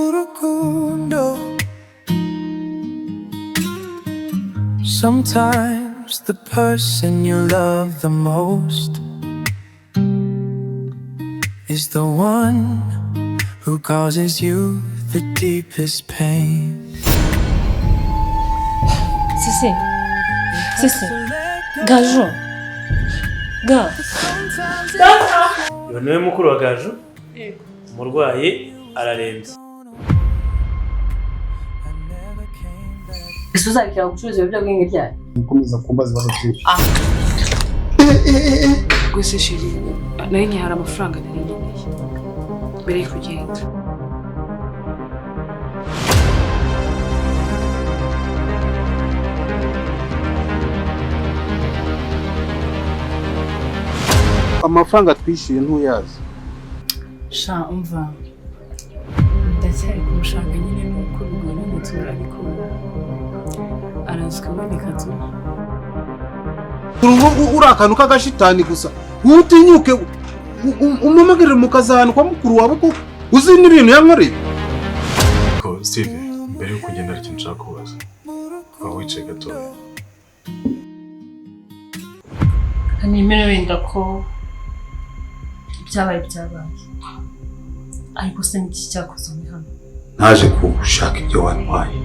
mu rukundo. Sometimes the person you love the most is the one who causes you the deepest pain. Sisi, Gaju, Ga. Niwe mukuru wa Gaju. Umurwayi ararembye. Ese uzabikira gucuruza ibiyobyabwenge ryari? Ukomeza kumbaza ibibazo byinshi. Gwese shiri, nari nkihara amafaranga nari nkeneye mbere yo kugenda. Amafaranga twishyuye ntuyazi. Sha umva. Ndacyari kumushaka nyine nuko bigora umutura ariko arazwi kuboneka tu. Urungu urakantu k'agashitani gusa. Utinyuke umumagirire mu kazahano kwa mukuru wawe ko uzi n'ibintu yankoreye. Ko Steve, mbere yo kugenda ari kintu nshaka kubaza. Kwa wicaye gatoya. Nimero wenda ko byabaye ariko se n'iki cyakoze hano? Naje kugushaka ibyo wantwaye.